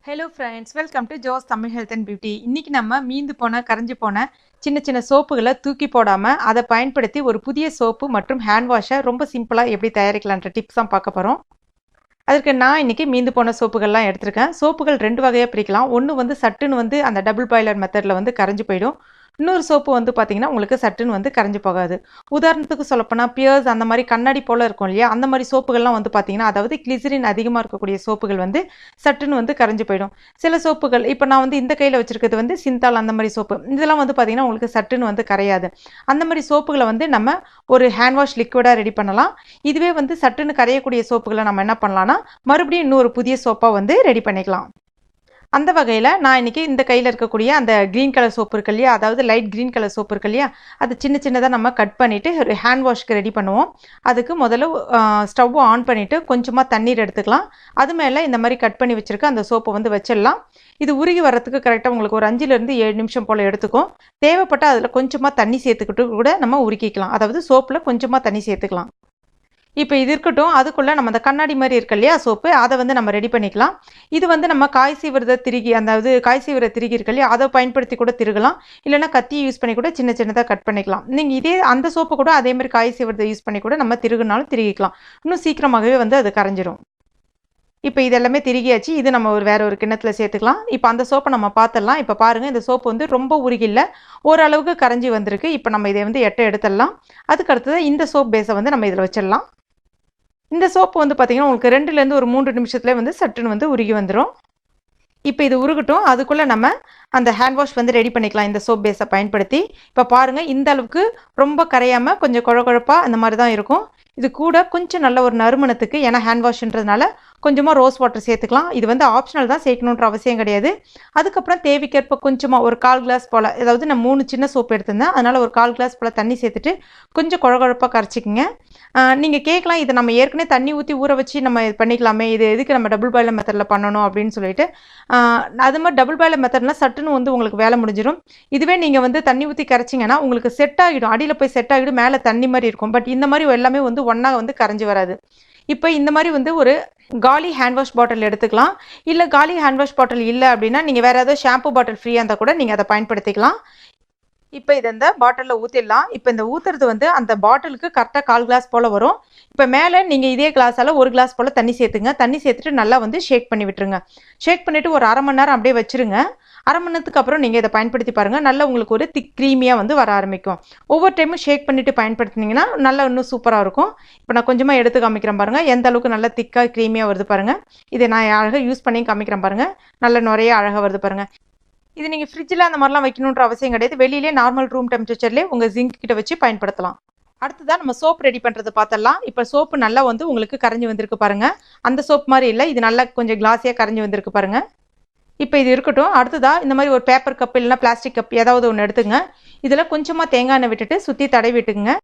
Hello friends, welcome to Jo's Tamil health and beauty. இன்றைக்கி நம்ம மீந்து போன கரைஞ்சி போன சின்ன சின்ன சோப்புகளை தூக்கி போடாமல் அதை பயன்படுத்தி ஒரு புதிய சோப்பு மற்றும் ஹேண்ட் வாஷை ரொம்ப சிம்பிளாக எப்படி தயாரிக்கலான்ற டிப்ஸ் தான் பார்க்க போகிறோம். அதற்கு நான் இன்றைக்கி மீந்து போன சோப்புகள்லாம் எடுத்திருக்கேன். சோப்புகள் 2 வகையாக பிரிக்கலாம். ஒன்று வந்து சட்டுன்னு அந்த டபுள் பாய்லர் மெத்தடில் கரைஞ்சி போயிடும். இன்னொரு சோப்பு பார்த்திங்கன்னா உங்களுக்கு சட்டுன்னு கரைஞ்சி போகாது. உதாரணத்துக்கு சொல்லப்போனால் பியர்ஸ் அந்த மாதிரி கண்ணாடி போல் இருக்கும் இல்லையா, அந்த மாதிரி சோப்புகள்லாம் பார்த்திங்கன்னா, அதாவது கிளிசரின் அதிகமாக இருக்கக்கூடிய சோப்புகள் சட்டுன்னு கரைஞ்சி போயிடும். சில சோப்புகள் இப்போ நான் இந்த கையில் வச்சுருக்கிறது சிந்தால் அந்த மாதிரி சோப்பு, இதெல்லாம் பார்த்திங்கன்னா உங்களுக்கு சட்டுன்னு கரையாது. அந்த மாதிரி சோப்புகளை நம்ம ஒரு ஹேண்ட் வாஷ் லிக்விடாக ரெடி பண்ணலாம். இதுவே சட்டுன்னு கரையக்கூடிய சோப்புகளை நம்ம என்ன பண்ணலாம்னா மறுபடியும் இன்னொரு புதிய சோப்பாக ரெடி பண்ணிக்கலாம். அந்த வகையில் நான் இன்றைக்கி இந்த கையில் இருக்கக்கூடிய அந்த க்ரீன் கலர் சோப்பு இருக்கு இல்லையா, அதாவது லைட் க்ரீன் கலர் சோப்பு இருக்கு இல்லையா, அது சின்ன சின்னதாக நம்ம கட் பண்ணிவிட்டு ஹேண்ட் வாஷ்க்கு ரெடி பண்ணுவோம். அதுக்கு முதல்ல ஸ்டவ் ஆன் பண்ணிவிட்டு கொஞ்சமாக தண்ணீர் எடுத்துக்கலாம். அது மேலே இந்த மாதிரி கட் பண்ணி வச்சுருக்க அந்த சோப்பை வச்சிடலாம். இது உருகி வர்றதுக்கு கரெக்டாக உங்களுக்கு ஒரு 5லேருந்து 7 நிமிஷம் போல் எடுத்துக்கும். தேவைப்பட்டால் அதில் கொஞ்சமாக தண்ணி சேர்த்துக்கிட்டு கூட நம்ம உருக்கிக்கலாம். அதாவது சோப்பில் கொஞ்சமாக தண்ணி சேர்த்துக்கலாம். இப்போ இது இருக்கட்டும். அதுக்குள்ளே நம்ம அந்த கண்ணாடி மாதிரி இருக்கு இல்லையா சோப்பு, அதை நம்ம ரெடி பண்ணிக்கலாம். இது நம்ம காய் சீவிரத திருகி, அதாவது காய் சீவிர திருகி இருக்கு இல்லையா, அதை பயன்படுத்தி கூட திருகலாம். இல்லைனா கத்தியை யூஸ் பண்ணி கூட சின்ன சின்னதாக கட் பண்ணிக்கலாம். நீங்கள் இதே அந்த சோப்பு கூட அதே மாதிரி காய் சீவிரதை யூஸ் பண்ணி கூட நம்ம திருகுனாலும் திருகிக்கலாம். இன்னும் சீக்கிரமாகவே அது கரைஞ்சிரும். இப்போ இதெல்லாமே திருகியாச்சு. இது நம்ம வேற ஒரு கிண்ணத்தில் சேர்த்துக்கலாம். இப்போ அந்த சோப்பை நம்ம பார்த்துடலாம். இப்போ பாருங்கள், இந்த சோப்பு ரொம்ப உருகில்ல, ஓரளவுக்கு கரைஞ்சி வந்திருக்கு. இப்போ நம்ம இதை எடுத்துடலாம். அதுக்கு அடுத்தது இந்த சோப் பேஸை நம்ம இதில் வச்சிடலாம். இந்த சோப்பு பார்த்திங்கன்னா உங்களுக்கு 2லேருந்து ஒரு 3 நிமிஷத்துலேயே சட்டுன்னு உருகி வந்துடும். இப்போ இது உருகட்டும். அதுக்குள்ளே நம்ம அந்த ஹேண்ட் வாஷ் ரெடி பண்ணிக்கலாம் இந்த சோப் பேஸை பயன்படுத்தி. இப்போ பாருங்கள், இந்த அளவுக்கு ரொம்ப கரையாமல் கொஞ்சம் குழகுழப்பாக அந்த மாதிரி தான் இருக்கும். இது கூட கொஞ்சம் நல்ல ஒரு நறுமணத்துக்கு, ஏன்னா ஹேண்ட் வாஷ்ன்றதுனால கொஞ்சமாக ரோஸ் வாட்டர் சேர்த்துக்கலாம். இது ஆப்ஷனல் தான், சேர்க்கணுன்ற அவசியம் கிடையாது. அதுக்கப்புறம் தேவைக்கேற்ப கொஞ்சமாக ஒரு 1/4 கிளாஸ் போல், அதாவது நான் 3 சின்ன சோப்பு எடுத்திருந்தேன், அதனால் ஒரு 1/4 கிளாஸ் போல் தண்ணி சேர்த்துட்டு கொஞ்சம் குழகுழப்பாக கரைச்சிக்கிங்க. நீங்கள் கேட்கலாம், இதை நம்ம ஏற்கனவே தண்ணி ஊற்றி ஊற வச்சு நம்ம இது பண்ணிக்கலாமே, இது எதுக்கு நம்ம டபுள் பாய்லர் மெத்தடில் பண்ணணும் அப்படின்னு சொல்லிட்டு. அது மாதிரி டபுள் பாய்லர் மெத்தட்னா சட்டுன்னு உங்களுக்கு வேலை முடிஞ்சிடும். இதுவே நீங்கள் தண்ணி ஊற்றி கரைச்சிங்கன்னா உங்களுக்கு செட் ஆகிடும், அடியில் போய் செட் ஆகிடும், மேலே தண்ணி மாதிரி இருக்கும். பட் இந்த மாதிரி எல்லாமே ஒன்றா கரைஞ்சி வராது. இப்போ இந்த மாதிரி ஒரு காலி ஹேண்ட் வாஷ் பாட்டில் எடுத்துக்கலாம். இல்லை காலி ஹேண்ட் வாஷ் பாட்டில் இல்லை அப்படின்னா நீங்கள் வேறு ஏதாவது ஷாம்பு பாட்டில் ஃப்ரீயாக இருந்தால் கூட நீங்கள் அதை பயன்படுத்திக்கலாம். இப்போ இதை இந்த பாட்டிலில் ஊற்றிடலாம். இப்போ இந்த ஊற்றுறது அந்த பாட்டிலுக்கு கரெக்டாக 1/4 கிளாஸ் போல் வரும். இப்போ மேலே நீங்கள் இதே கிளாஸால் 1 கிளாஸ் போல் தண்ணி சேர்த்துங்க. தண்ணி சேர்த்துட்டு நல்லா ஷேக் பண்ணி விட்டுருங்க. ஷேக் பண்ணிவிட்டு ஒரு 1/2 மணி நேரம் அப்படியே வச்சுருங்க. 1/2 மணி நேரத்துக்கு அப்புறம் நீங்கள் இதை பயன்படுத்தி பாருங்கள். நல்லா உங்களுக்கு ஒரு திக் க்ரீமியாக வர ஆரம்பிக்கும். ஒவ்வொரு டைமும் ஷேக் பண்ணிவிட்டு பயன்படுத்தினீங்கன்னா நல்லா இன்னும் சூப்பராக இருக்கும். இப்போ நான் கொஞ்சமாக எடுத்து காமிக்கிறேன் பாருங்கள், எந்த அளவுக்கு நல்லா திக்காக க்ரீமியாக வருது பாருங்கள். இதை நான் அழகாக யூஸ் பண்ணி காமிக்கிறேன் பாருங்கள். நல்லா நிறைய அழகாக வருது பாருங்கள். இது நீங்கள் ஃப்ரிட்ஜில் அந்த மாதிரிலாம் வைக்கணுன்ற அவசியம் கிடையாது. வெளியிலே நார்மல் ரூம் டெம்பரேச்சர்லேயே உங்கள் ஜிங்க் கிட்ட வச்சு பயன்படுத்தலாம். அடுத்ததான் நம்ம சோப் ரெடி பண்ணுறது பார்த்துடலாம். இப்போ சோப்பு நல்லா உங்களுக்கு கரைஞ்சி வந்திருக்கு பாருங்கள். அந்த சோப் மாதிரி இல்லை, இது நல்லா கொஞ்சம் கிளாஸியாக கரைஞ்சி வந்திருக்கு பாருங்கள். இப்போ இது இருக்கட்டும். அடுத்ததாக இந்த மாதிரி ஒரு பேப்பர் கப் இல்லைனா பிளாஸ்டிக் கப் ஏதாவது ஒன்று எடுத்துங்க. இதில் கொஞ்சமாக தேங்காய் எண்ணெய் விட்டுட்டு சுற்றி தடவி விட்டுங்க.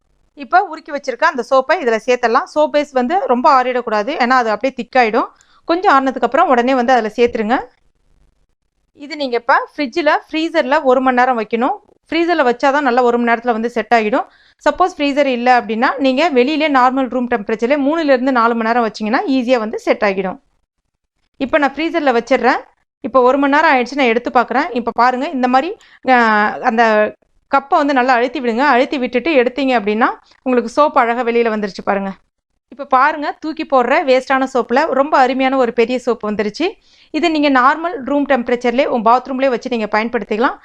இப்போ உருக்கி வச்சிருக்க அந்த சோப்பை இதில் சேர்த்தலாம். சோப் பேஸ் ரொம்ப ஆறிடக்கூடாது, ஏன்னா அது அப்படியே திக்காயிடும். கொஞ்சம் ஆறினதுக்கப்புறம் உடனே அதில் சேர்த்துருங்க. இது நீங்கள் இப்போ ஃப்ரீசரில் 1 மணி நேரம் வைக்கணும். ஃப்ரீசரில் வச்சா தான் நல்லா 1 மணி நேரத்தில் செட் ஆகிடும். சப்போஸ் ஃப்ரீசர் இல்லை அப்படின்னா நீங்கள் வெளியிலே நார்மல் ரூம் டெம்பரேச்சர்லேயே 3லேருந்து 4 மணி நேரம் வச்சிங்கன்னா ஈஸியாக செட் ஆகிடும். இப்போ நான் ஃப்ரீசரில் வச்சிடுறேன். இப்போ 1 மணி நேரம் ஆயிடுச்சு, நான் எடுத்து பார்க்குறேன். இப்போ பாருங்கள், இந்த மாதிரி அந்த கப்பை நல்லா அழுத்தி விடுங்க. அழுத்தி விட்டுட்டு எடுத்தீங்க அப்படின்னா உங்களுக்கு சோப்பு அழகாக வெளியில் வந்துருச்சு பாருங்கள். இப்போ பாருங்கள், தூக்கி போடுற வேஸ்ட்டான சோப்பில் ரொம்ப அருமையான ஒரு பெரிய சோப்பு வந்துருச்சு. இது நீங்கள் நார்மல் ரூம் டெம்பரேச்சர்லேயே உங்கள் பாத்ரூம்லேயே வச்சு நீங்கள் பயன்படுத்திக்கலாம்.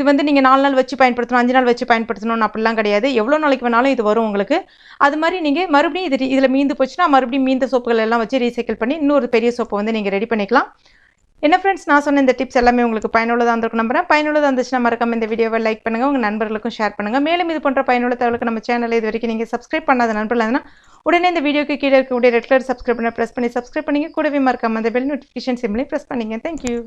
இது நீங்கள் 4 நாள் வச்சு பயன்படுத்தணும், 5 நாள் வச்சு பயன்படுத்தணும்னு அப்படிலாம் கிடையாது. எவ்வளோ நாளைக்கு வேணாலும் இது வரும் உங்களுக்கு. அது மாதிரி நீங்கள் மறுபடியும் இதில் மீந்து போச்சுன்னா மறுபடியும் மீந்த சோப்புகள் எல்லாம் வச்சு ரீசைக்கிள் பண்ணி இன்னொரு பெரிய சோப்பை நீங்கள் ரெடி பண்ணிக்கலாம். என்ன ஃப்ரெண்ட்ஸ், நான் சொன்ன இந்த டிப்ஸ் எல்லாமே உங்களுக்கு பயனுள்ளதாக இருந்திருக்கும் நம்புறேன். பயனுள்ளதாக இருந்துச்சுன்னா மறக்காம இந்த வீடியோவை லைக் பண்ணுங்கள், உங்கள் நண்பர்களுக்கும் ஷேர் பண்ணுங்கள். மேலும் இது போன்ற பயனுள்ள தகவலுக்கு நம்ம சேனலை இது வரைக்கும் நீங்கள் சப்ஸ்கிரைப் பண்ணாத நண்பர்கள் இருந்தால் உடனே இந்த வீடியோக்கு கீழே இருக்கக்கூடிய ரெட் கலர் சப்ஸ்கிரைப் பண்ண ப்ரெஸ் பண்ணி சப்ஸ்கிரைப் பண்ணிங்க. கூடவே மறக்காம அந்த பெல் நோட்டிஃபிகேஷன் சிம்லையும் ப்ரெஸ் பண்ணிங்க. தேங்க்யூ.